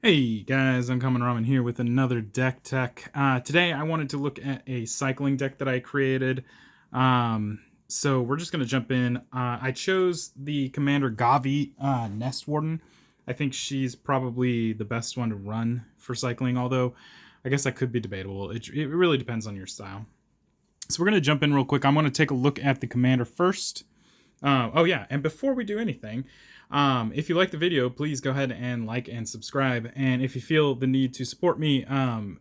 Hey guys, Uncommon Ramen here with another deck tech. Today I wanted to look at a cycling deck that I created. So we're just going to jump in. I chose the Commander Gavi Nest Warden. I think she's probably the best one to run for cycling, although I guess that could be debatable. It really depends on your style. So we're going to jump in real quick. I want to take a look at the Commander first. Oh yeah, and before we do anything, if you like the video, please go ahead and like and subscribe. And if you feel the need to support me,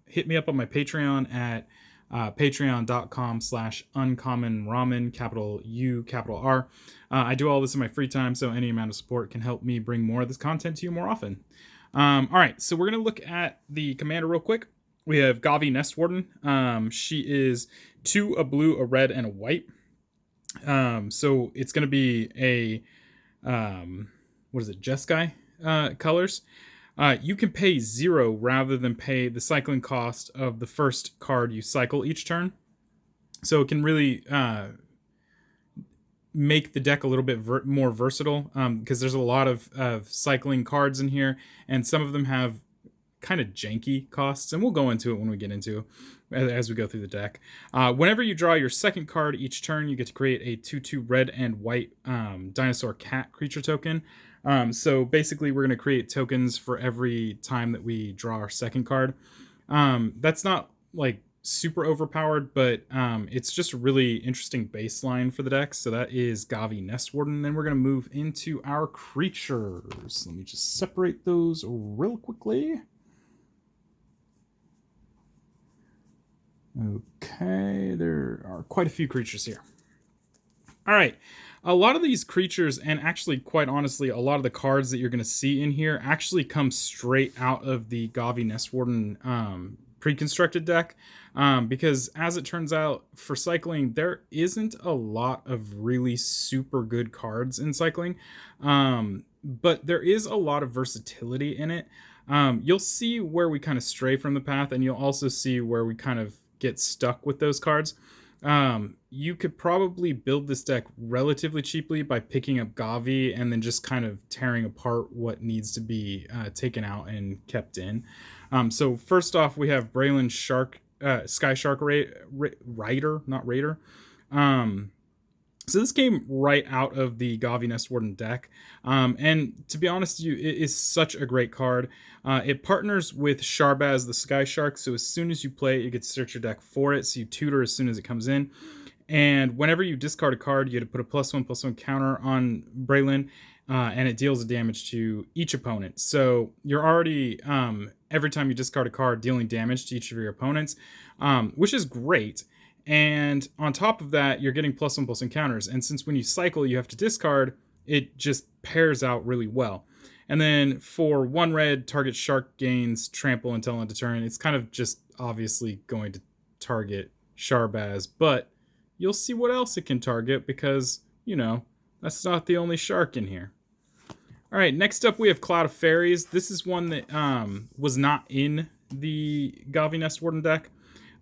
hit me up on my Patreon at patreon.com/uncommonramen, capital U, capital R. I do all this in my free time, so any amount of support can help me bring more of this content to you more often. All right, so we're going to look at the commander real quick. We have Gavi Nest Warden. She is 2, a blue, a red, and a white. So it's going to be a, what is it, Jeskai colors. You can pay 0 rather than pay the cycling cost of the first card you cycle each turn. So it can really make the deck a little bit more versatile, because there's a lot of cycling cards in here, and some of them have kind of janky costs, and we'll go into it when we get into as we go through the deck. Whenever you draw your second card each turn, you get to create a 2/2 red and white dinosaur cat creature token. So basically we're going to create tokens for every time that we draw our second card. That's not like super overpowered, but it's just a really interesting baseline for the deck. So that is Gavi Nest Warden. Then we're going to move into our creatures. Let me just separate those real quickly. Okay, there are quite a few creatures here. All right, a lot of these creatures, and actually, quite honestly, a lot of the cards that you're going to see in here actually come straight out of the Gavi Nest Warden pre-constructed deck, because as it turns out, for cycling, there isn't a lot of really super good cards in cycling, but there is a lot of versatility in it. You'll see where we kind of stray from the path, and you'll also see where we kind of get stuck with those cards. You could probably build this deck relatively cheaply by picking up Gavi and then just kind of tearing apart what needs to be taken out and kept in. So first off, we have Braylon Shark, Sky Shark Rider, not Raider. So this came right out of the Gavi Nest Warden deck. And to be honest with you, it is such a great card. It partners with Sharbaz the Sky Shark, so as soon as you play it, you get to search your deck for it, so you tutor as soon as it comes in. And whenever you discard a card, you get to put a +1/+1 counter on Braylon, and it deals damage to each opponent. So you're already, every time you discard a card, dealing damage to each of your opponents, which is great. And on top of that, you're getting +1/+1 counters. And since when you cycle, you have to discard, it just pairs out really well. And then for 1 red, target shark gains trample until end of turn. It's kind of just obviously going to target Sharbaz, but you'll see what else it can target because, you know, that's not the only shark in here. All right, next up we have Cloud of Fairies. This is one that was not in the Gavi Nest Warden deck.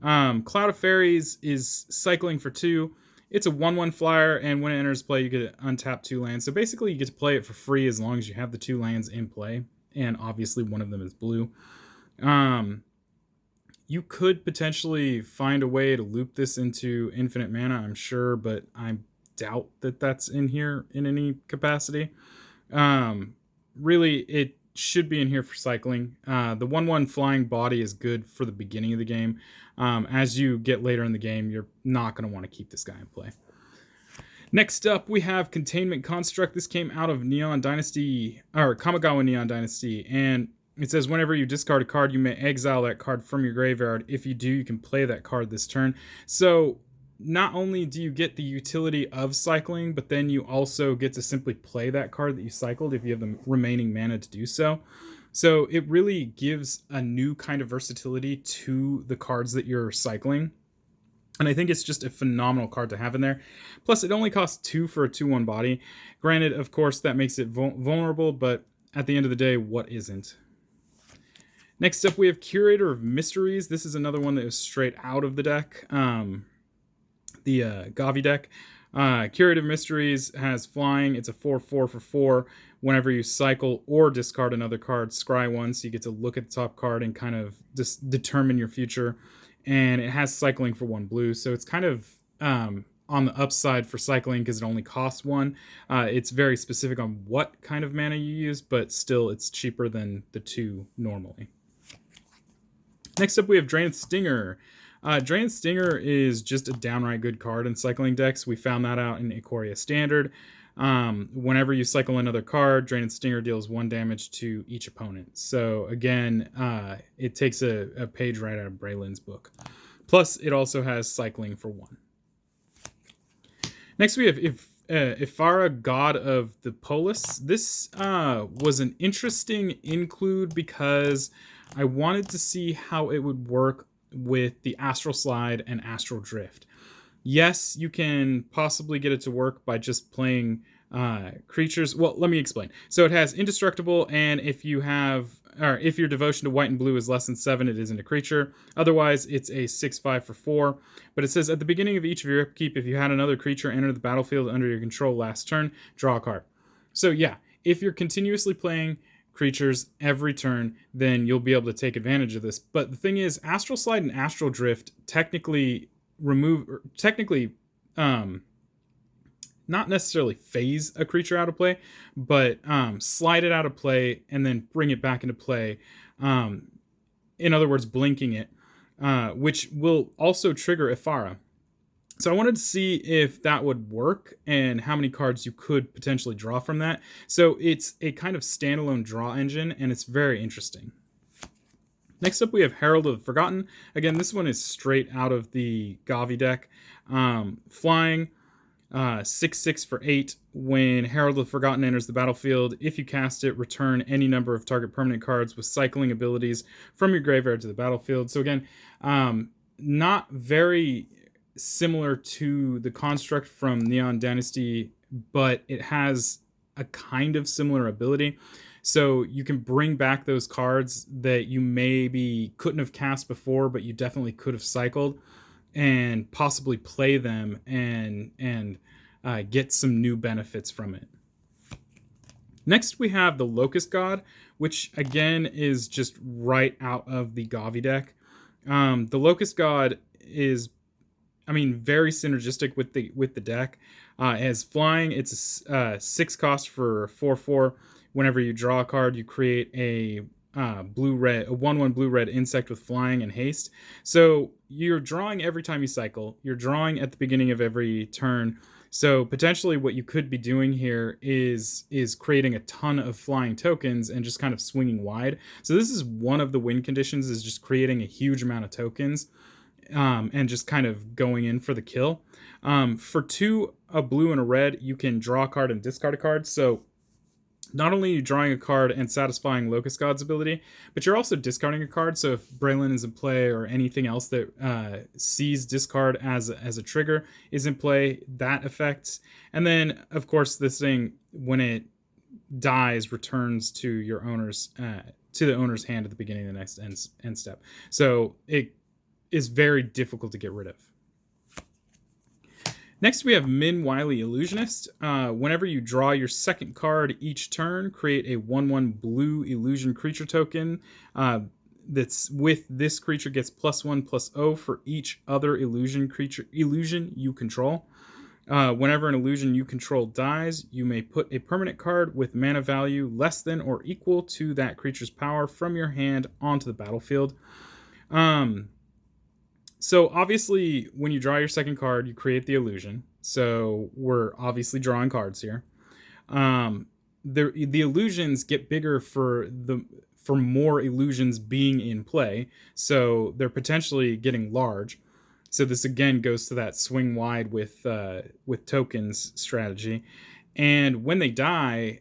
Cloud of Fairies is cycling for 2. It's a 1/1 flyer, and when it enters play, you get to untap 2 lands. So basically, you get to play it for free as long as you have the 2 lands in play, and obviously one of them is blue. You could potentially find a way to loop this into infinite mana, I'm sure, but I doubt that that's in here in any capacity. Really, it should be in here for cycling. The 1/1 flying body is good for the beginning of the game. As you get later in the game, you're not going to want to keep this guy in play. Next up, we have Containment Construct. This came out of Neon Dynasty, or Kamigawa Neon Dynasty, and it says whenever you discard a card, you may exile that card from your graveyard. If you do, you can play that card this turn. So not only do you get the utility of cycling, but then you also get to simply play that card that you cycled if you have the remaining mana to do so. So it really gives a new kind of versatility to the cards that you're cycling. And I think it's just a phenomenal card to have in there. Plus, it only costs 2 for a 2/1 body. Granted, of course, that makes it vulnerable, but at the end of the day, what isn't? Next up, we have Curator of Mysteries. This is another one that is straight out of the deck. The Gavi deck. Curative Mysteries has flying. It's a 4/4 for 4. Whenever you cycle or discard another card, scry one, so you get to look at the top card and kind of determine your future. And it has cycling for 1 blue, so it's kind of on the upside for cycling because it only costs 1. It's very specific on what kind of mana you use, but still it's cheaper than the 2 normally. Next up, we have Drained Stinger. Drained Stinger is just a downright good card in cycling decks. We found that out in Ikoria Standard. Whenever you cycle another card, Drained Stinger deals 1 damage to each opponent. So again, it takes a page right out of Braylon's book. Plus, it also has cycling for 1. Next, we have Ifara, God of the Polis. This was an interesting include because I wanted to see how it would work with the Astral Slide and Astral Drift. Yes, you can possibly get it to work by just playing creatures. Well, let me explain. So it has Indestructible, and if your devotion to white and blue is less than 7, it isn't a creature. Otherwise, it's a 6/5 for 4. But it says at the beginning of each of your upkeep, if you had another creature enter the battlefield under your control last turn, draw a card. So yeah, if you're continuously playing creatures every turn, then you'll be able to take advantage of this. But the thing is, Astral Slide and Astral Drift technically not necessarily phase a creature out of play, but slide it out of play and then bring it back into play. In other words, blinking it, which will also trigger Ifara. So I wanted to see if that would work and how many cards you could potentially draw from that. So it's a kind of standalone draw engine, and it's very interesting. Next up, we have Herald of the Forgotten. Again, this one is straight out of the Gavi deck. Flying, 6/6 for 8. When Herald of the Forgotten enters the battlefield, if you cast it, return any number of target permanent cards with cycling abilities from your graveyard to the battlefield. So again, not very similar to the construct from Neon Dynasty, but it has a kind of similar ability. So you can bring back those cards that you maybe couldn't have cast before, but you definitely could have cycled, and possibly play them and get some new benefits from it. Next, we have the Locust God, which again is just right out of the Gavi deck. The Locust God is, very synergistic with the deck. It has flying. It's a 6 cost for 4/4. Whenever you draw a card, you create a 1/1 blue-red insect with flying and haste. So you're drawing every time you cycle. You're drawing at the beginning of every turn. So potentially what you could be doing here is creating a ton of flying tokens and just kind of swinging wide. So this is one of the win conditions, is just creating a huge amount of tokens. And just kind of going in for the kill. For 2, a blue and a red, you can draw a card and discard a card. So not only are you drawing a card and satisfying Locust God's ability, but you're also discarding a card. So if Braylon is in play or anything else that sees discard as a trigger is in play, that affects. And then, of course, this thing, when it dies, returns to your owner's to the owner's hand at the beginning of the next end step. So it is very difficult to get rid of. Next, we have Min Wily Illusionist. Whenever you draw your second card each turn, create a 1/1 blue illusion creature token. That's with this creature gets +1/+0 for each other illusion you control. Whenever an illusion you control dies, you may put a permanent card with mana value less than or equal to that creature's power from your hand onto the battlefield. So obviously, when you draw your second card, you create the illusion. So we're obviously drawing cards here. The illusions get bigger for more illusions being in play. So they're potentially getting large. So this again goes to that swing wide with tokens strategy. And when they die,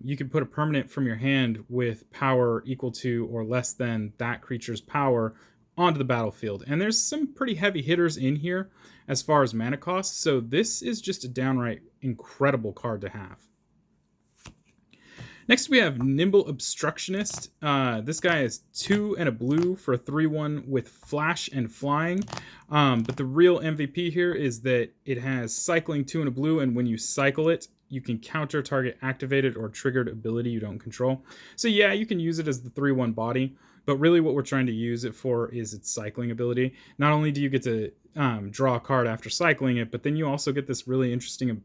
you can put a permanent from your hand with power equal to or less than that creature's power onto the battlefield. And there's some pretty heavy hitters in here as far as mana costs, so this is just a downright incredible card to have. Next, we have Nimble Obstructionist. This guy is 2 and a blue for a 3/1 with flash and flying. But the real MVP here is that it has cycling 2 and a blue, and when you cycle it, you can counter target activated or triggered ability you don't control. So yeah, you can use it as the 3/1 body, but really what we're trying to use it for is its cycling ability. Not only do you get to draw a card after cycling it, but then you also get this really interesting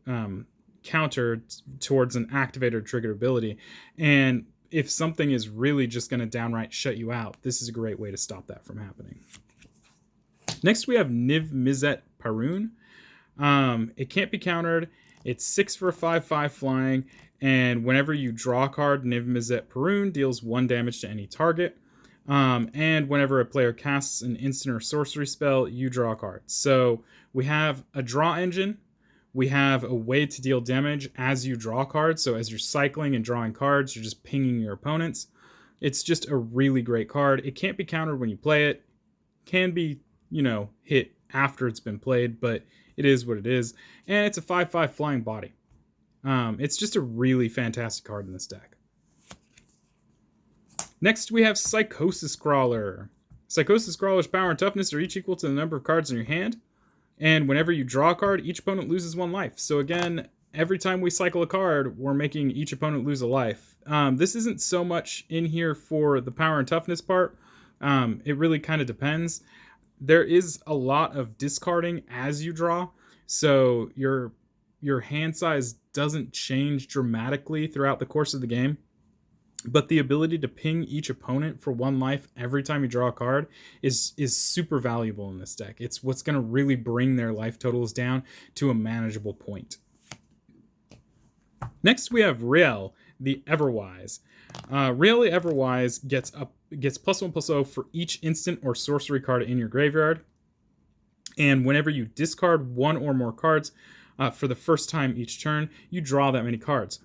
counter towards an activated or triggered ability. And if something is really just going to downright shut you out, this is a great way to stop that from happening. Next, we have Niv Mizzet Parun. It can't be countered. It's 6 for a 5/5 flying, and whenever you draw a card, Niv Mizzet Parun deals 1 damage to any target. And whenever a player casts an instant or sorcery spell, you draw a card. So we have a draw engine. We have a way to deal damage as you draw cards. So as you're cycling and drawing cards, you're just pinging your opponents. It's just a really great card. It can't be countered when you play it. Can be, hit after it's been played, but it is what it is. And it's a 5/5 flying body. It's just a really fantastic card in this deck. Next, we have Psychosis Crawler. Psychosis Crawler's power and toughness are each equal to the number of cards in your hand. And whenever you draw a card, each opponent loses 1 life. So again, every time we cycle a card, we're making each opponent lose a life. This isn't so much in here for the power and toughness part. It really kind of depends. There is a lot of discarding as you draw. So your hand size doesn't change dramatically throughout the course of the game. But the ability to ping each opponent for 1 life every time you draw a card is super valuable in this deck. It's what's going to really bring their life totals down to a manageable point. Next, we have Riel, the Everwise. Riel the Everwise gets +1/+0 for each instant or sorcery card in your graveyard. And whenever you discard 1 or more cards for the first time each turn, you draw that many cards.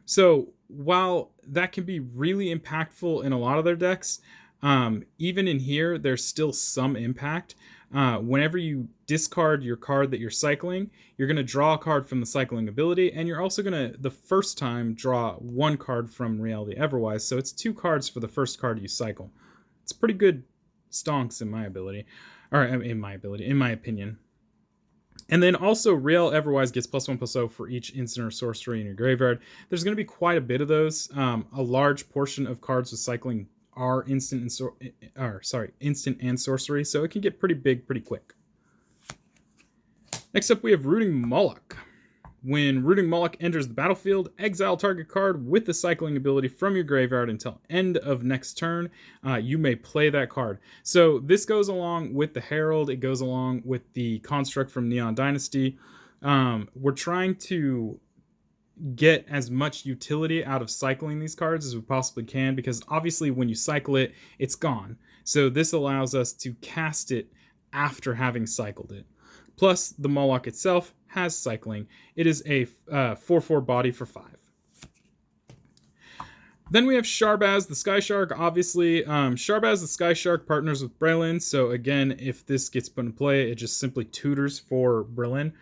So while that can be really impactful in a lot of their decks, even in here, there's still some impact. Whenever you discard your card that you're cycling, you're going to draw a card from the cycling ability, and you're also going to, the first time, draw 1 card from Riel the Everwise. So it's 2 cards for the first card you cycle. It's pretty good stonks in my opinion. And then also, Riel Everwise gets +1/+0 for each instant or sorcery in your graveyard. There's going to be quite a bit of those. A large portion of cards with cycling are instant and sorcery, so it can get pretty big pretty quick. Next up, we have Rooting Moloch. When Rooting Moloch enters the battlefield, exile target card with the cycling ability from your graveyard until end of next turn. You may play that card. So this goes along with the Herald. It goes along with the construct from Neon Dynasty. We're trying to get as much utility out of cycling these cards as we possibly can, because obviously when you cycle it, it's gone. So this allows us to cast it after having cycled it. Plus, the Moloch itself has cycling. It is a 4/4 body for 5. Then we have Sharbaz the Sky Shark. Obviously, Sharbaz the Sky Shark partners with Brelin. So again, if this gets put in play, it just simply tutors for Brelin.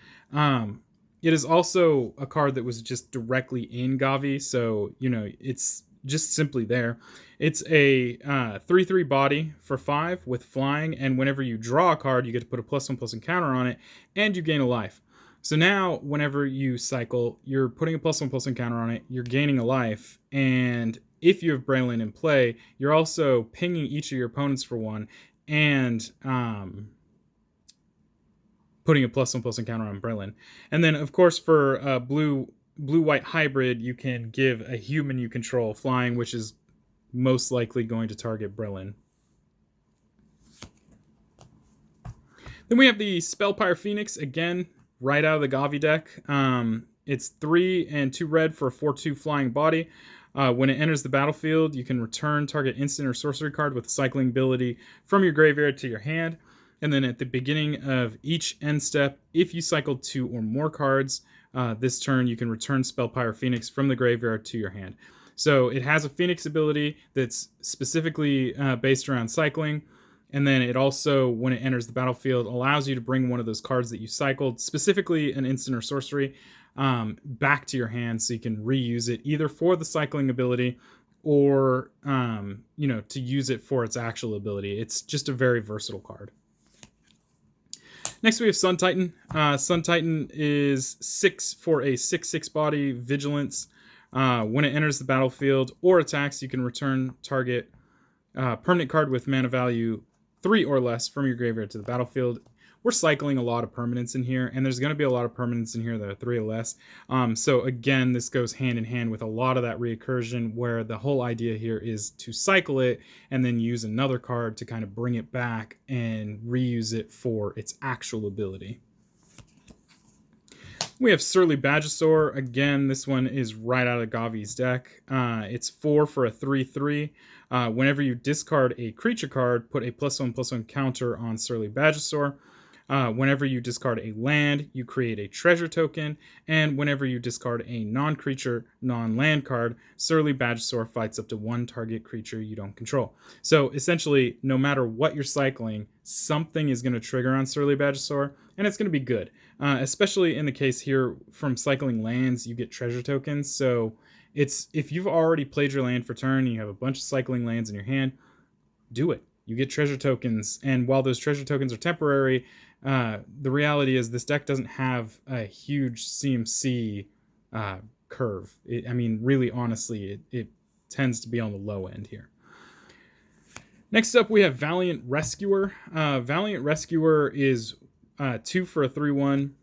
It is also a card that was just directly in Gavi. So, it's just simply there. It's a 3/3 body for 5 with flying, and whenever you draw a card, you get to put a +1/+1 counter on it, and you gain a life. So now, whenever you cycle, you're putting a +1/+1 counter on it, you're gaining a life, and if you have Brelin in play, you're also pinging each of your opponents for 1, and putting a +1/+1 counter on Brelin. And then, of course, for blue-white hybrid, you can give a human you control flying, which is most likely going to target Brelin. Then we have the Spellpire Phoenix, again, right out of the Gavi deck. It's 3 and 2 red for a 4/2 flying body. When it enters the battlefield, you can return target instant or sorcery card with a cycling ability from your graveyard to your hand. And then at the beginning of each end step, if you cycle 2 or more cards, this turn you can return Spellpire Phoenix from the graveyard to your hand. So it has a Phoenix ability that's specifically based around cycling. And then it also, when it enters the battlefield, allows you to bring one of those cards that you cycled, specifically an instant or sorcery, back to your hand so you can reuse it either for the cycling ability or to use it for its actual ability. It's just a very versatile card. Next we have Sun Titan. Sun Titan is 6 for a 6/6 body, vigilance. When it enters the battlefield or attacks, you can return target permanent card with mana value 3 or less from your graveyard to the battlefield. We're cycling a lot of permanents in here, and there's going to be a lot of permanents in here that are 3 or less. So again, this goes hand in hand with a lot of that recursion, where the whole idea here is to cycle it and then use another card to kind of bring it back and reuse it for its actual ability. We have Surly Badgesaur. Again, this one is right out of Gavi's deck. It's 4 for a 3/3. Whenever you discard a creature card, put a +1/+1 counter on Surly Badgesaur. Whenever you discard a land, you create a treasure token. And whenever you discard a non-creature, non-land card, Surly Badgesaur fights up to 1 target creature you don't control. So essentially, no matter what you're cycling, something is going to trigger on Surly Badgesaur, and it's going to be good. Especially in the case here from cycling lands, you get treasure tokens. So if you've already played your land for turn and you have a bunch of cycling lands in your hand, do it. You get treasure tokens, and while those treasure tokens are temporary, the reality is this deck doesn't have a huge CMC curve. Really, honestly, it tends to be on the low end here. Next up, we have Valiant Rescuer. Valiant Rescuer is 2 for a 3/1.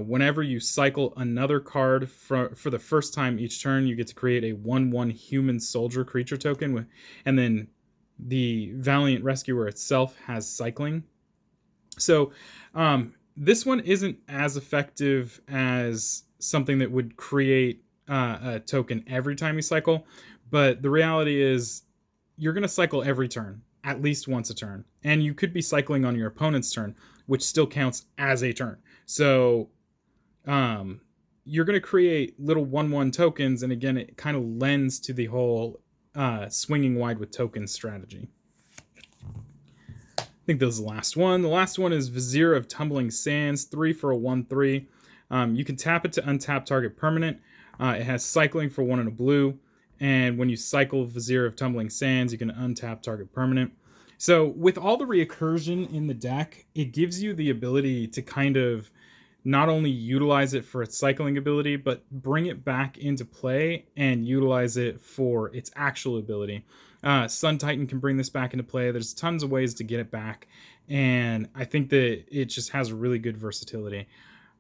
Whenever you cycle another card for the first time each turn, you get to create a 1/1 human soldier creature token, and then the Valiant Rescuer itself has cycling. So this one isn't as effective as something that would create a token every time you cycle, but the reality is you're going to cycle every turn, at least once a turn, and you could be cycling on your opponent's turn, which still counts as a turn. So you're going to create little 1/1 tokens, and again, it kind of lends to the whole swinging wide with tokens strategy. I think this is the last one. The last one is Vizier of Tumbling Sands, 3 for a 1/3. You can tap it to untap target permanent. It has cycling for 1 and a blue, and when you cycle Vizier of Tumbling Sands, you can untap target permanent. So with all the recursion in the deck, it gives you the ability to kind of not only utilize it for its cycling ability, but bring it back into play and utilize it for its actual ability. Sun Titan can bring this back into play. There's tons of ways to get it back, and I think that it just has really good versatility.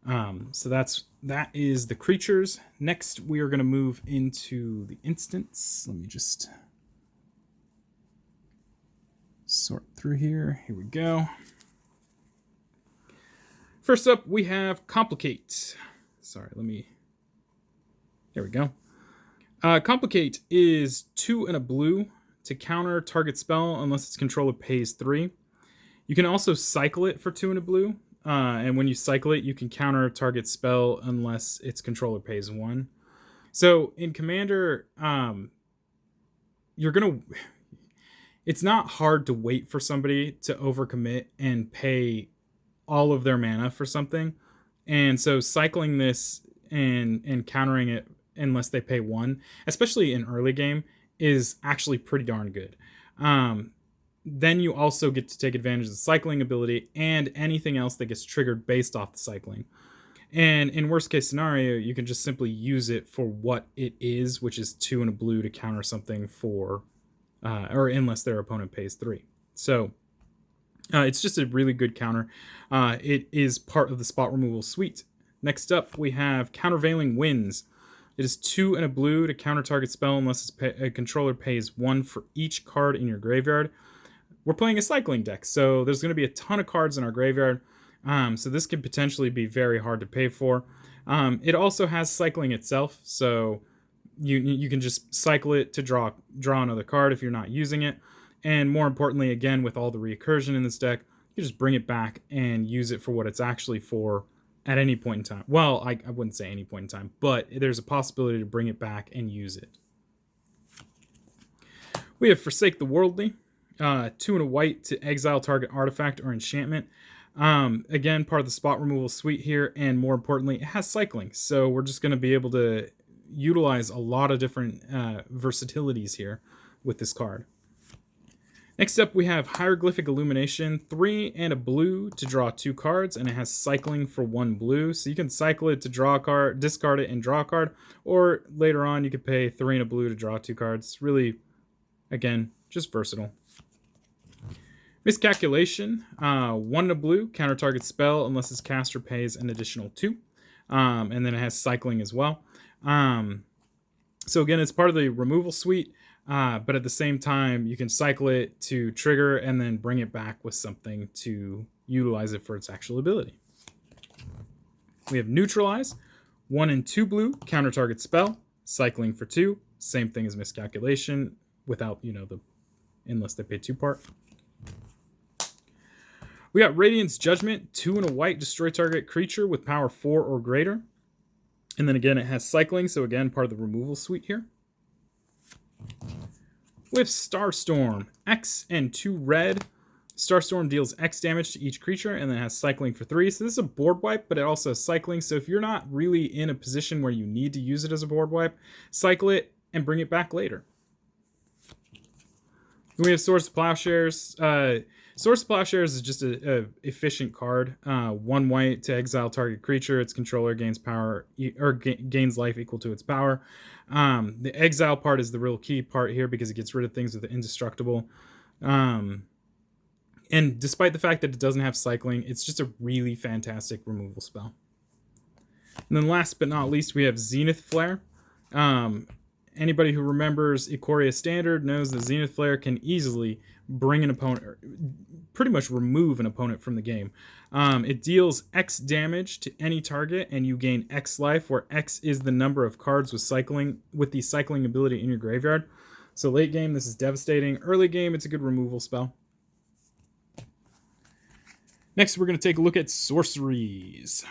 So that is the creatures. Next, we are going to move into the instants. Let me just sort through here. Here we go. First up, we have Complicate. There we go. Complicate is 2 and a blue to counter target spell unless its controller pays 3. You can also cycle it for 2 and a blue. And when you cycle it, you can counter target spell unless its controller pays 1. So in Commander, it's not hard to wait for somebody to overcommit and pay all of their mana for something. And so cycling this and countering it unless they pay 1, especially in early game, is actually pretty darn good. Then you also get to take advantage of the cycling ability and anything else that gets triggered based off the cycling. And in worst case scenario, you can just simply use it for what it is, which is 2 and a blue to counter something for, or unless their opponent pays 3. So it's just a really good counter. It is part of the spot removal suite. Next up, we have Countervailing Winds. It is 2 and a blue to counter target spell unless a controller pays 1 for each card in your graveyard. We're playing a cycling deck, so there's going to be a ton of cards in our graveyard. So this could potentially be very hard to pay for. It also has cycling itself, so you can just cycle it to draw another card if you're not using it. And more importantly, again, with all the recursion in this deck, you just bring it back and use it for what it's actually for at any point in time. Well, I wouldn't say any point in time, but there's a possibility to bring it back and use it. We have Forsake the Worldly. 2 and a white to exile target artifact or enchantment. Again, part of the spot removal suite here, and more importantly, it has cycling. So we're just going to be able to utilize a lot of different versatilities here with this card. Next up, we have Hieroglyphic Illumination, 3 and a blue to draw 2 cards, and it has cycling for 1 blue. So you can cycle it to draw a card, discard it, and draw a card, or later on you could pay 3 and a blue to draw 2 cards. Really, again, just versatile. Miscalculation, 1 and a blue, counter target spell unless its caster pays an additional 2. And then it has cycling as well. So again, it's part of the removal suite. But at the same time, you can cycle it to trigger and then bring it back with something to utilize it for its actual ability. We have Neutralize, 1 and 2 blue, counter target spell, cycling for 2, same thing as Miscalculation without, unless they pay 2 part. We got Radiance Judgment, 2 and a white, destroy target creature with power 4 or greater. And then again, it has cycling, so again, part of the removal suite here. With Starstorm, X and 2 red. Starstorm deals X damage to each creature and then has cycling for 3. So this is a board wipe, but it also has cycling. So if you're not really in a position where you need to use it as a board wipe, cycle it and bring it back later. We have Swords to Plowshares. Swords to Plowshares is just a efficient card. 1 white to exile target creature. Its controller gains power or gains life equal to its power. The exile part is the real key part here because it gets rid of things with indestructible. And despite the fact that it doesn't have cycling, it's just a really fantastic removal spell. And then last but not least, we have Zenith Flare. Anybody who remembers Ikoria Standard knows that Zenith Flare can easily bring an opponent, or pretty much remove an opponent from the game. It deals X damage to any target, and you gain X life, where X is the number of cards with the cycling ability in your graveyard. So late game, this is devastating. Early game, it's a good removal spell. Next, we're going to take a look at Sorceries.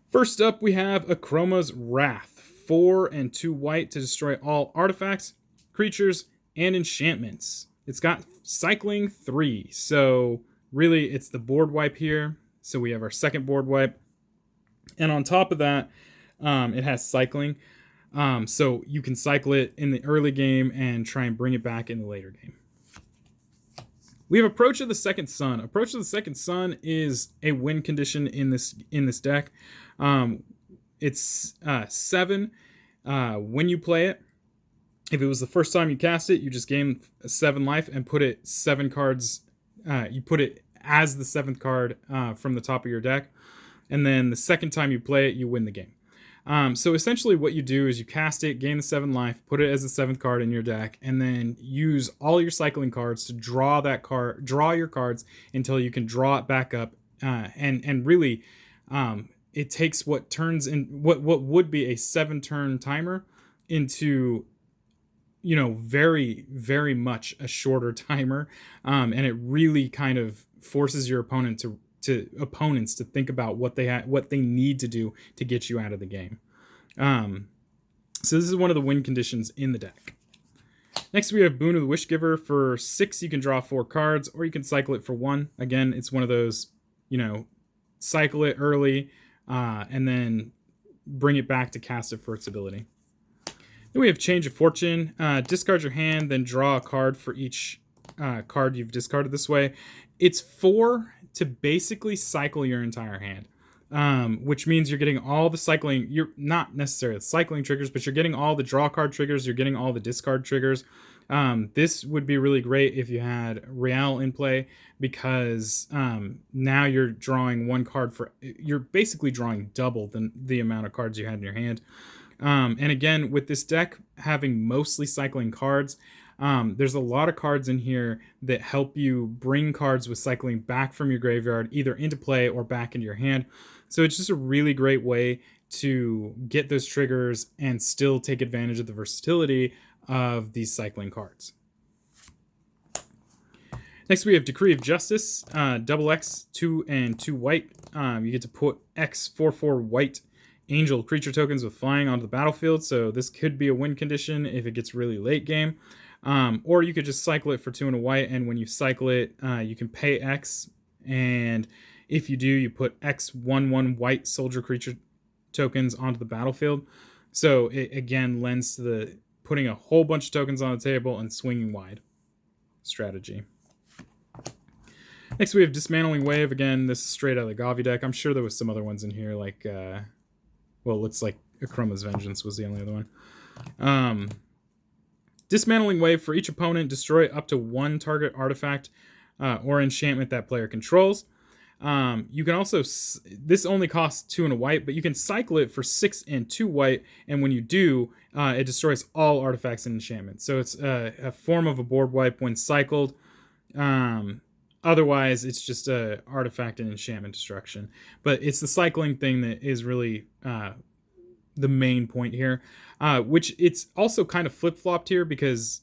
First up, we have Akroma's Wrath, 4 and 2 white to destroy all artifacts, creatures, and enchantments. It's got cycling 3, so really it's the board wipe here. So we have our second board wipe. And on top of that, it has cycling. So you can cycle it in the early game and try and bring it back in the later game. We have Approach of the Second Sun. Approach of the Second Sun is a win condition in this deck. It's 7 when you play it. If it was the first time you cast it, you just gain 7 life and put it 7 cards. You put it as the 7th card from the top of your deck. And then the second time you play it, you win the game. So essentially what you do is you cast it, gain the 7 life, put it as the 7th card in your deck, and then use all your cycling cards to draw your cards until you can draw it back up. And really, it takes what would be a 7-turn timer into, very, very much a shorter timer. And it really kind of forces your opponents to think about what they need to do to get you out of the game. So this is one of the win conditions in the deck. Next, we have Boon of the Wishgiver. For 6, you can draw 4 cards, or you can cycle it for 1. Again, it's one of those, cycle it early, and then bring it back to cast it for its ability. Then we have Change of Fortune. Discard your hand, then draw a card for each card you've discarded this way. It's 4 to basically cycle your entire hand, which means you're getting all the cycling. You're not necessarily the cycling triggers, but you're getting all the draw card triggers. You're getting all the discard triggers. This would be really great if you had Real in play, because now you're drawing 1 card you're basically drawing double the amount of cards you had in your hand. And again, with this deck having mostly cycling cards, there's a lot of cards in here that help you bring cards with cycling back from your graveyard, either into play or back into your hand. So it's just a really great way to get those triggers and still take advantage of the versatility of these cycling cards. Next, we have Decree of Justice, double X, 2 and 2 white. You get to put X 4/4 white angel creature tokens with flying onto the battlefield. So this could be a win condition if it gets really late game. Or you could just cycle it for 2 and a white, and when you cycle it, you can pay X, and if you do, you put X 1/1 white soldier creature tokens onto the battlefield. So it again lends to the putting a whole bunch of tokens on the table and swinging wide strategy. Next, we have Dismantling Wave. Again, this is straight out of the Gavi deck. I'm sure there was some other ones in here, like, well, it looks like Akroma's Vengeance was the only other one. Dismantling Wave. For each opponent, destroy up to 1 target artifact or enchantment that player controls. You can also, this only costs 2 and a white, but you can cycle it for 6 and 2 white, and when you do, it destroys all artifacts and enchantments. So it's a form of a board wipe when cycled. Otherwise, it's just a artifact and enchantment destruction. But it's the cycling thing that is really the main point here, which it's also kind of flip-flopped here because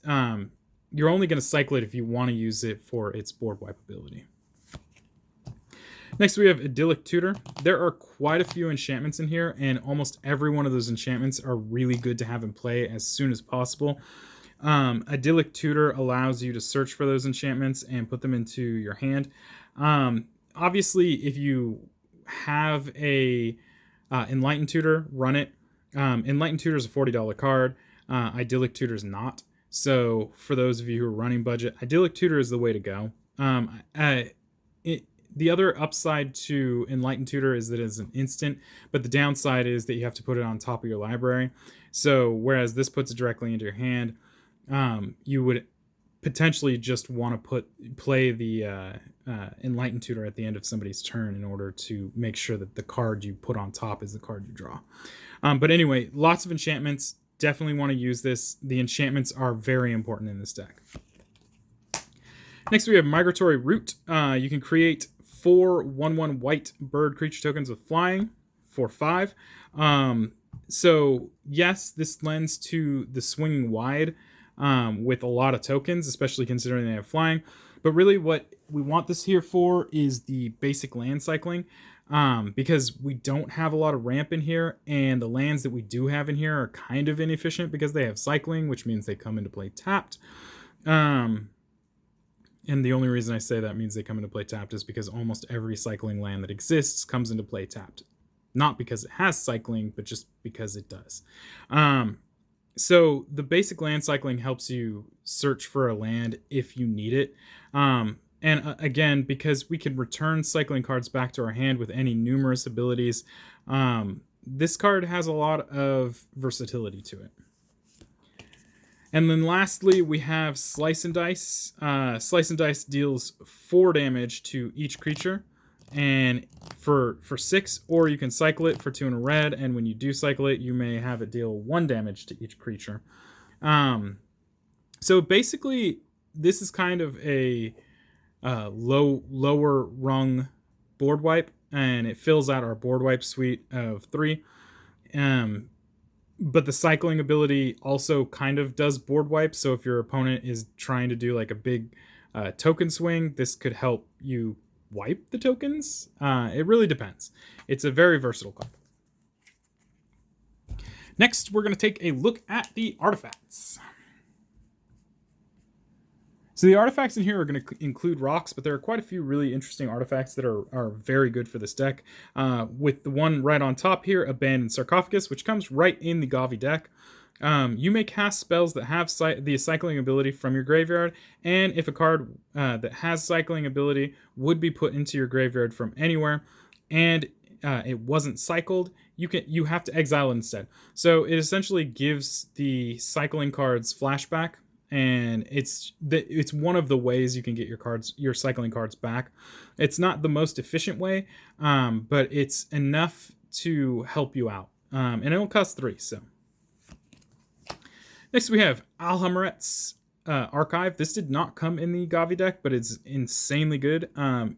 you're only going to cycle it if you want to use it for its board wipe ability. Next, we have Idyllic Tutor. There are quite a few enchantments in here, and almost every one of those enchantments are really good to have in play as soon as possible. Idyllic Tutor allows you to search for those enchantments and put them into your hand. Obviously, if you have a Enlightened Tutor, run it. Enlightened Tutor is a $40 card. Idyllic Tutor is not. So for those of you who are running budget, Idyllic Tutor is the way to go. The other upside to Enlightened Tutor is that it's an instant, but the downside is that you have to put it on top of your library. So whereas this puts it directly into your hand, you would potentially just want to play the Enlightened Tutor at the end of somebody's turn in order to make sure that the card you put on top is the card you draw. But anyway, lots of enchantments. Definitely want to use this. The enchantments are very important in this deck. Next, we have Migratory Route. You can create 4 1/1 white bird creature tokens with flying for 5. So yes, this lends to the swinging wide with a lot of tokens, especially considering they have flying. But really what we want this here for is the basic land cycling, because we don't have a lot of ramp in here, and the lands that we do have in here are kind of inefficient because they have cycling, which means they come into play tapped. And the only reason I say that means they come into play tapped is because almost every cycling land that exists comes into play tapped. Not because it has cycling, but just because it does. So the basic land cycling helps you search for a land if you need it. Again, because we can return cycling cards back to our hand with any numerous abilities, this card has a lot of versatility to it. And then lastly, we have Slice and Dice. Slice and Dice deals 4 damage to each creature, and for 6, or you can cycle it for 2 and a red, and when you do cycle it, you may have it deal 1 damage to each creature. So basically, this is kind of a lower rung board wipe, and it fills out our board wipe suite of 3. But the cycling ability also kind of does board wipe. So if your opponent is trying to do like a big token swing, this could help you wipe the tokens. It really depends. It's a very versatile card. Next, we're going to take a look at the artifacts. So the artifacts in here are going to include rocks, but there are quite a few really interesting artifacts that are very good for this deck. With the one right on top here, Abandoned Sarcophagus, which comes right in the Gavi deck. You may cast spells that have the cycling ability from your graveyard, and if a card that has cycling ability would be put into your graveyard from anywhere, and it wasn't cycled, you have to exile it instead. So it essentially gives the cycling cards flashback. And it's one of the ways you can get your cycling cards back. It's not the most efficient way, but it's enough to help you out. And it'll cost 3. So next we have Alhamret's Archive. This did not come in the Gavi deck, but it's insanely good.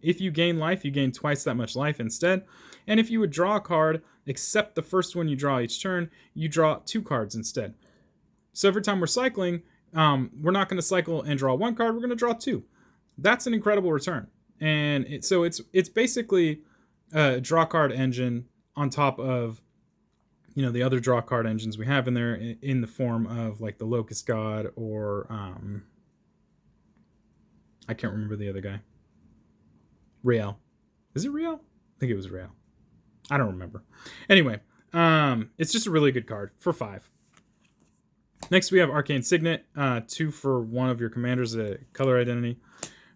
If you gain life, you gain twice that much life instead. And if you would draw a card, except the first one you draw each turn, you draw 2 cards instead. So every time we're cycling, we're not going to cycle and draw 1 card. We're going to draw 2. That's an incredible return. And it's basically a draw card engine on top of you know, the other draw card engines we have in there in the form of like the Locust God or I can't remember the other guy. Riel. Is it Riel? I think it was Riel. I don't remember. Anyway, it's just a really good card for 5. Next, we have Arcane Signet, 2 for one of your commanders, a color identity.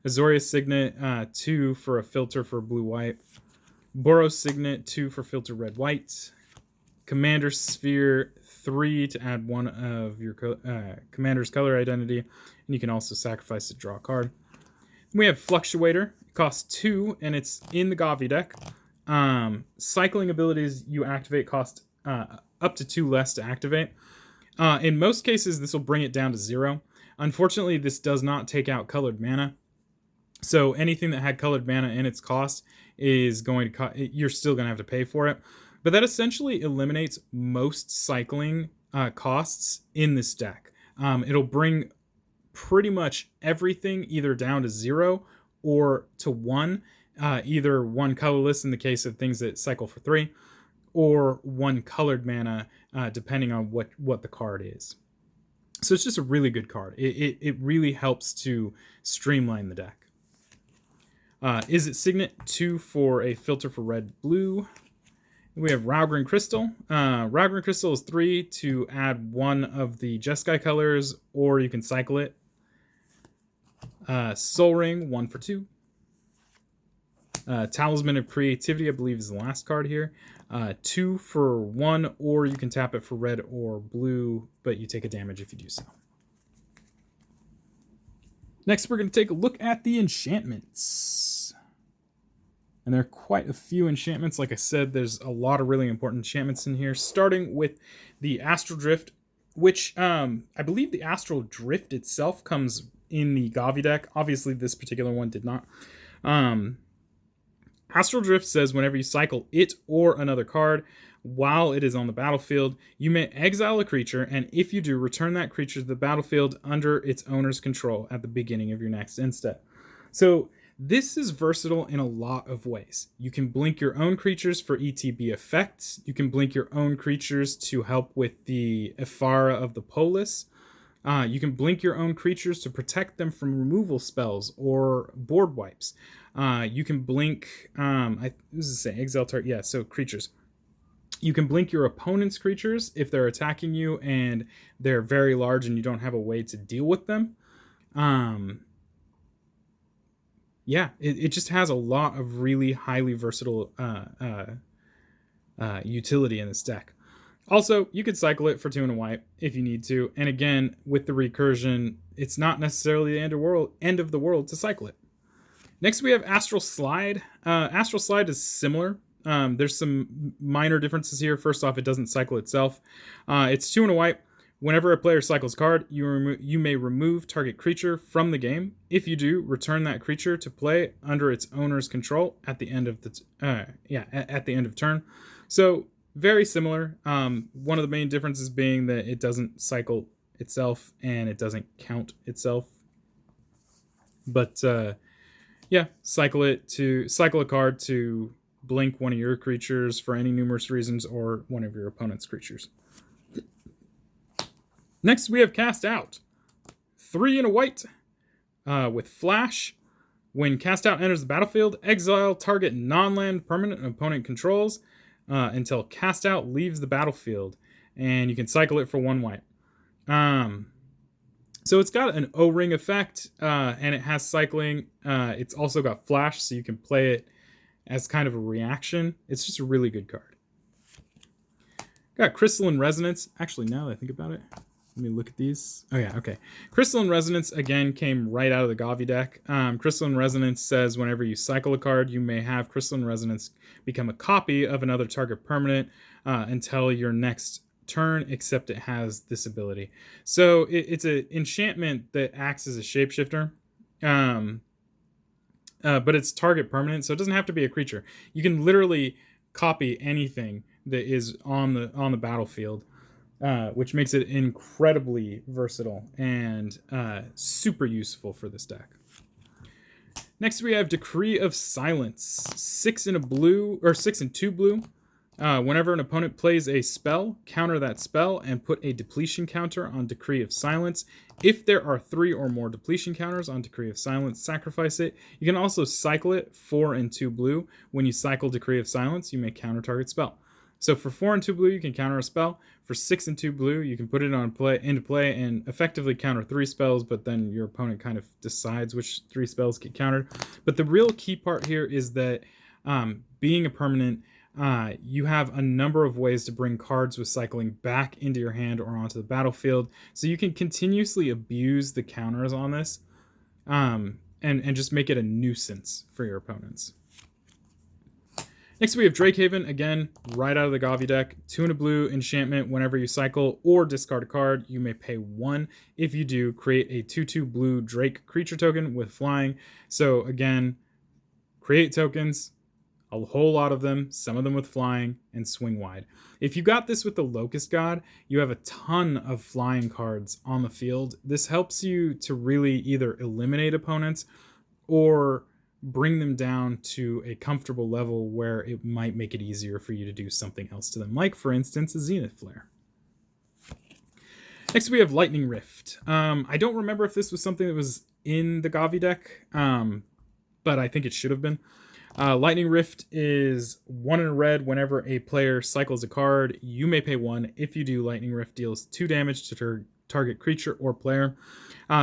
Azoria Signet, 2 for a filter for blue-white. Boros Signet, 2 for filter red-white. Commander Sphere, 3 to add one of your commander's color identity. And you can also sacrifice to draw a card. We have Fluctuator. It costs 2, and it's in the Gavi deck. Cycling abilities you activate cost up to 2 less to activate. In most cases, this will bring it down to 0. Unfortunately, this does not take out colored mana. So anything that had colored mana in its cost is going to you're still going to have to pay for it. But that essentially eliminates most cycling costs in this deck. It'll bring pretty much everything either down to 0 or to 1. Either 1 colorless in the case of things that cycle for 3, or 1 colored mana, depending on what the card is. So it's just a really good card. It really helps to streamline the deck. Is it Signet, 2 for a filter for red-blue. We have Raugrun Crystal. Raugrun Crystal is 3 to add one of the Jeskai colors, or you can cycle it. Soul Ring, 1 for 2. Talisman of Creativity, I believe, is the last card here. 2 for 1, or you can tap it for red or blue, but you take a damage if you do so. Next, we're going to take a look at the enchantments. And there are quite a few enchantments. Like I said, there's a lot of really important enchantments in here, starting with the Astral Drift, which I believe the Astral Drift itself comes in the Gavi deck. Obviously, this particular one did not. Astral Drift says whenever you cycle it or another card while it is on the battlefield, you may exile a creature, and if you do, return that creature to the battlefield under its owner's control at the beginning of your next end step. So this is versatile in a lot of ways. You can blink your own creatures for ETB effects. You can blink your own creatures to help with the Ephara of the Polis. You can blink your own creatures to protect them from removal spells or board wipes. You can blink, this is saying exile target, yeah, so creatures. You can blink your opponent's creatures if they're attacking you and they're very large and you don't have a way to deal with them. Yeah, it just has a lot of really highly versatile utility in this deck. Also, you could cycle it for 2 and a white if you need to. And again, with the recursion, it's not necessarily the end of the world to cycle it. Next, we have Astral Slide. Astral Slide is similar. There's some minor differences here. First off, it doesn't cycle itself. It's 2 and a white. Whenever a player cycles a card, you may remove target creature from the game. If you do, return that creature to play under its owner's control at the end of at the end of turn. So very similar. One of the main differences being that it doesn't cycle itself and it doesn't count itself. But yeah, cycle a card to blink one of your creatures for any numerous reasons or one of your opponent's creatures. Next, we have Cast Out. 3 and a white with Flash. When Cast Out enters the battlefield, exile target non-land permanent opponent controls until Cast Out leaves the battlefield. And you can cycle it for 1 white. So it's got an O-ring effect, and it has cycling. It's also got Flash, so you can play it as kind of a reaction. It's just a really good card. Got Crystalline Resonance. Actually, now that I think about it, let me look at these. Oh, yeah, okay. Crystalline Resonance, again, came right out of the Gavi deck. Crystalline Resonance says whenever you cycle a card, you may have Crystalline Resonance become a copy of another target permanent until your next turn, except it has this ability. So it's an enchantment that acts as a shapeshifter. But it's target permanent, so it doesn't have to be a creature. You can literally copy anything that is on the battlefield. Which makes it incredibly versatile and super useful for this deck. Next, we have Decree of Silence. 6 and 2 blue. Whenever an opponent plays a spell, counter that spell and put a depletion counter on Decree of Silence. If there are 3 or more depletion counters on Decree of Silence, sacrifice it. You can also cycle it 4 and 2 blue. When you cycle Decree of Silence, you may counter target spell. So for 4 and 2 blue, you can counter a spell. For 6 and 2 blue, you can put it into play and effectively counter 3 spells, but then your opponent kind of decides which 3 spells get countered. But the real key part here is that being a permanent, you have a number of ways to bring cards with cycling back into your hand or onto the battlefield, so you can continuously abuse the counters on this, and just make it a nuisance for your opponents. Next we have Drakehaven, again, right out of the Gavi deck. 2 and a blue enchantment. Whenever you cycle or discard a card, you may pay 1. If you do, create a 2/2 blue Drake creature token with flying. So again, create tokens, a whole lot of them, some of them with flying, and swing wide. If you got this with the Locust God, you have a ton of flying cards on the field. This helps you to really either eliminate opponents or bring them down to a comfortable level where it might make it easier for you to do something else to them, like, for instance, a Zenith Flare. Next, we have Lightning Rift. I don't remember if this was something that was in the Gavi deck, but I think it should have been. Lightning Rift is 1 in a red. Whenever a player cycles a card, you may pay 1. If you do, Lightning Rift deals 2 damage to target creature or player.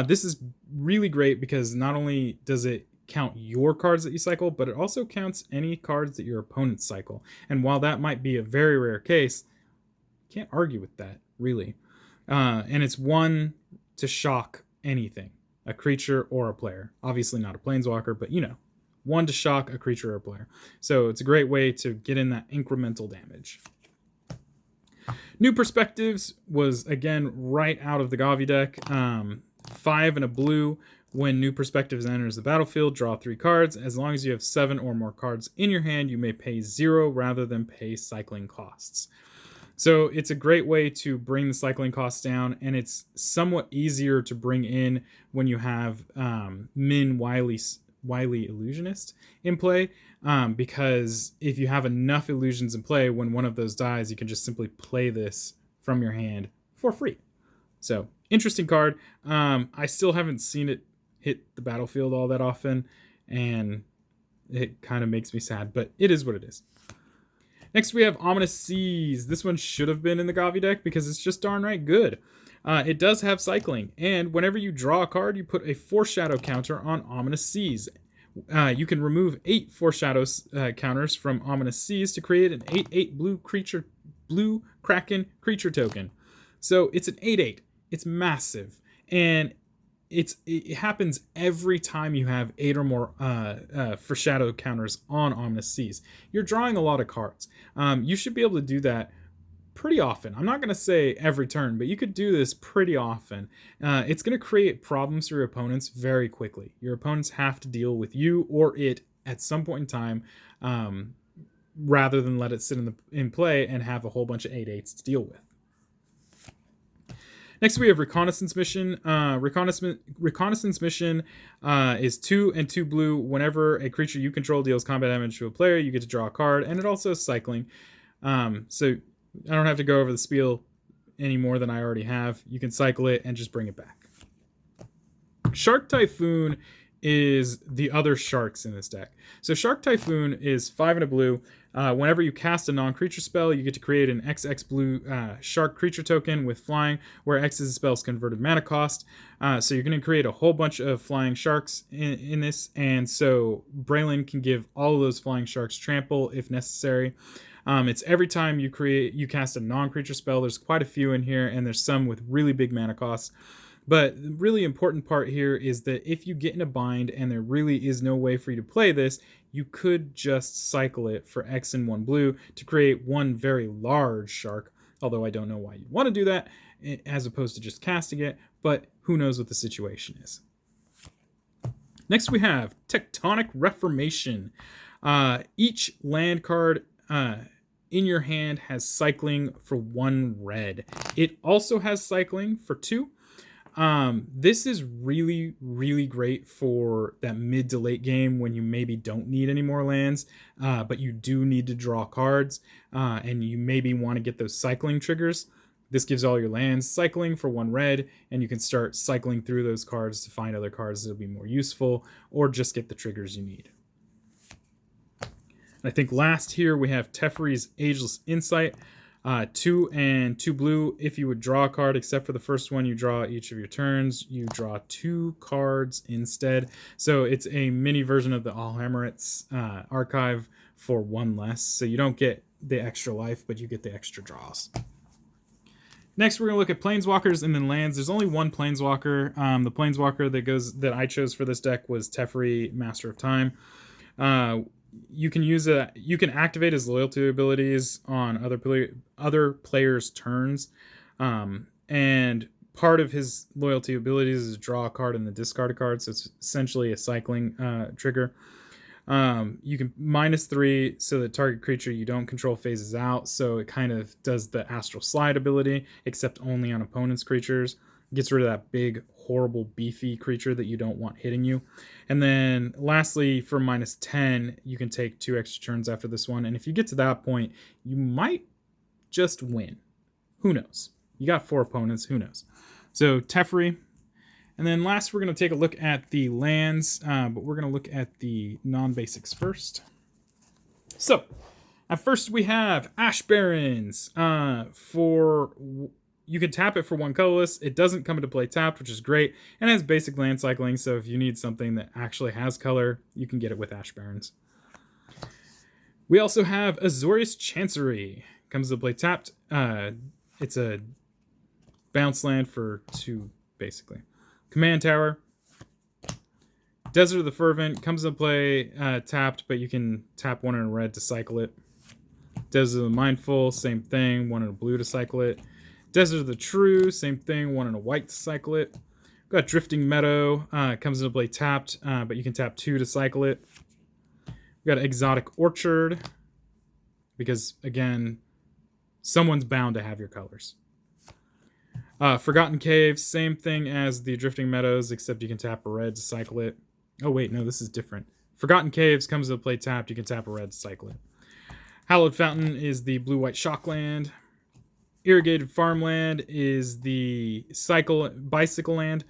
This is really great because not only does it count your cards that you cycle, but it also counts any cards that your opponents cycle. And while that might be a very rare case, you can't argue with that, really. And it's 1 to shock anything, a creature or a player. Obviously not a planeswalker, but 1 to shock a creature or a player. So it's a great way to get in that incremental damage. New Perspectives was, again, right out of the Gavi deck. 5 and a blue. When New Perspectives enters the battlefield, draw 3 cards. As long as you have 7 or more cards in your hand, you may pay 0 rather than pay cycling costs. So it's a great way to bring the cycling costs down, and it's somewhat easier to bring in when you have Min Wily Illusionist in play, because if you have enough illusions in play, when one of those dies, you can just simply play this from your hand for free. So, interesting card. I still haven't seen it hit the battlefield all that often, and it kind of makes me sad, but it is what it is. Next, we have Ominous Seas. This one should have been in the Gavi deck because it's just darn right good. It does have cycling, and whenever you draw a card, you put a Foreshadow counter on Ominous Seas. You can remove 8 Foreshadow counters from Ominous Seas to create an 8/8 blue Kraken creature token. So it's an 8/8. It's massive, and it happens every time you have 8 or more Foreshadow counters on Ominous Seas. You're drawing a lot of cards. You should be able to do that pretty often. I'm not going to say every turn, but you could do this pretty often. It's going to create problems for your opponents very quickly. Your opponents have to deal with you or it at some point in time, rather than let it sit in play and have a whole bunch of 8/8s to deal with. Next, we have Reconnaissance Mission. Reconnaissance Mission is 2 and 2 blue. Whenever a creature you control deals combat damage to a player, you get to draw a card, and it also has cycling. So I don't have to go over the spiel any more than I already have. You can cycle it and just bring it back. Shark Typhoon is the other sharks in this deck. So Shark Typhoon is 5 and a blue. Whenever you cast a non-creature spell, you get to create an XX blue shark creature token with flying, where X is the spell's converted mana cost. So you're going to create a whole bunch of flying sharks in this, and so Braylon can give all of those flying sharks trample if necessary. It's every time you cast a non-creature spell. There's quite a few in here, and there's some with really big mana costs. But the really important part here is that if you get in a bind and there really is no way for you to play this, you could just cycle it for X and 1 blue to create one very large shark. Although I don't know why you want to do that as opposed to just casting it, but who knows what the situation is. Next we have Tectonic Reformation. Each land card in your hand has cycling for 1 red. It also has cycling for 2. This is really, really great for that mid to late game when you maybe don't need any more lands, but you do need to draw cards, and you maybe want to get those cycling triggers. This gives all your lands cycling for 1 red, and you can start cycling through those cards to find other cards that'll be more useful, or just get the triggers you need. And I think last here we have Teferi's Ageless Insight. 2 and 2 blue. If you would draw a card, except for the first one you draw each of your turns, you draw 2 cards instead. So it's a mini version of the Alhammerit's archive for 1 less. So you don't get the extra life, but you get the extra draws. Next, we're going to look at Planeswalkers and then lands. There's only 1 Planeswalker. The Planeswalker that I chose for this deck was Teferi, Master of Time. You can activate his loyalty abilities on other players' turns, and part of his loyalty abilities is draw a card and then discard a card. So it's essentially a cycling trigger. You can -3 so the target creature you don't control phases out. So it kind of does the Astral Slide ability, except only on opponents' creatures. Gets rid of that big, horrible, beefy creature that you don't want hitting you. And then lastly, for -10, you can take 2 extra turns after this one. And if you get to that point, you might just win. Who knows? You got 4 opponents. Who knows? So Teferi. And then last, we're going to take a look at the lands, but we're going to look at the non-basics first. So at first, we have Ash Barrens you can tap it for 1 colorless. It doesn't come into play tapped, which is great, and it has basic land cycling, so if you need something that actually has color, you can get it with Ash Barrens. We also have Azorius Chancery. Comes into play tapped. It's a bounce land for 2, basically. Command Tower. Desert of the Fervent. Comes into play tapped, but you can tap 1 in a red to cycle it. Desert of the Mindful, same thing. 1 in a blue to cycle it. Desert of the True, same thing, 1 in a white to cycle it. We've got Drifting Meadow, comes into play tapped, but you can tap 2 to cycle it. We've got Exotic Orchard, because, again, someone's bound to have your colors. Forgotten Cave, same thing as the Drifting Meadows, except you can tap a red to cycle it. Oh, wait, no, this is different. Forgotten Caves comes into play tapped, you can tap a red to cycle it. Hallowed Fountain is the blue-white shockland. Irrigated Farmland is the bicycle land.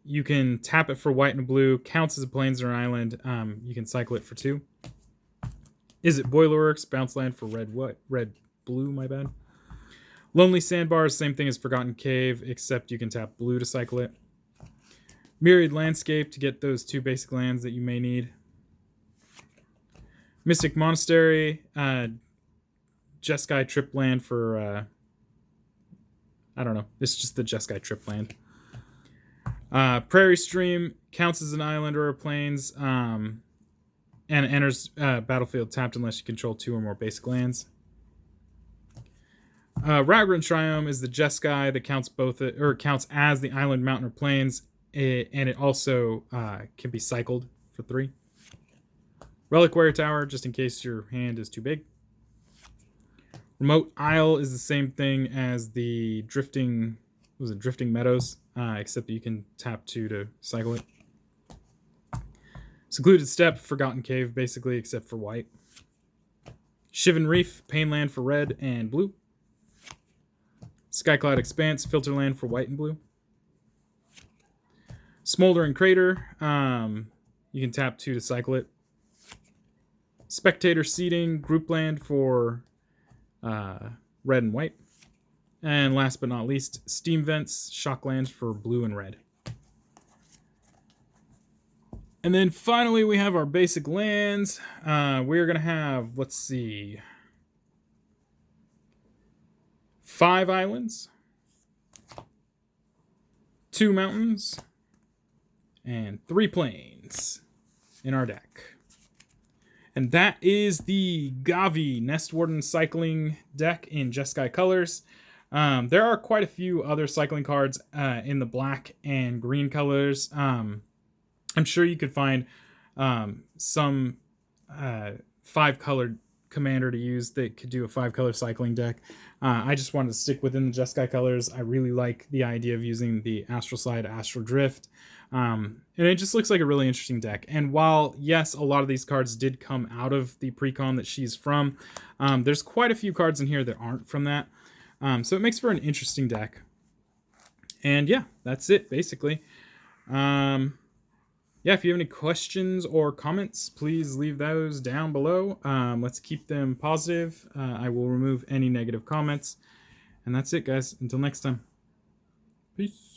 You can tap it for white and blue. Counts as a plains or an island. You can cycle it for 2. Is it Boilerworks? Bounce land for red, blue, my bad. Lonely Sandbars, same thing as Forgotten Cave, except you can tap blue to cycle it. Myriad Landscape to get those 2 basic lands that you may need. Mystic Monastery, Jeskai Trip land for, I don't know. It's just the Jeskai Trip land. Prairie Stream counts as an island or a plains, and enters battlefield tapped unless you control 2 or more basic lands. Ragran Triome is the Jeskai that counts as the island, mountain, or plains, and it also can be cycled for 3. Reliquary Tower, just in case your hand is too big. Remote Isle is the same thing as the Drifting Meadows, except that you can tap 2 to cycle it. Secluded Steppe, Forgotten Cave, basically, except for white. Shivan Reef, Painland for red and blue. Skycloud Expanse, Filter land for white and blue. Smoldering Crater, you can tap 2 to cycle it. Spectator Seeding, group land for red and white. And last but not least, Steam Vents, Shocklands for blue and red. And then finally we have our basic lands. We're going to have, let's see, 5 islands, 2 mountains, and 3 plains in our deck. And that is the Gavi Nest Warden cycling deck in Jeskai colors. There are quite a few other cycling cards in the black and green colors. I'm sure you could find some 5-colored commander to use that could do a 5-color cycling deck. I just wanted to stick within the Jeskai colors. I really like the idea of using the Astral Side, Astral Drift. And it just looks like a really interesting deck. And while, yes, a lot of these cards did come out of the precon that she's from, there's quite a few cards in here that aren't from that. So it makes for an interesting deck. And yeah, that's it, basically. Yeah, if you have any questions or comments, please leave those down below. Let's keep them positive. I will remove any negative comments. And that's it, guys. Until next time. Peace.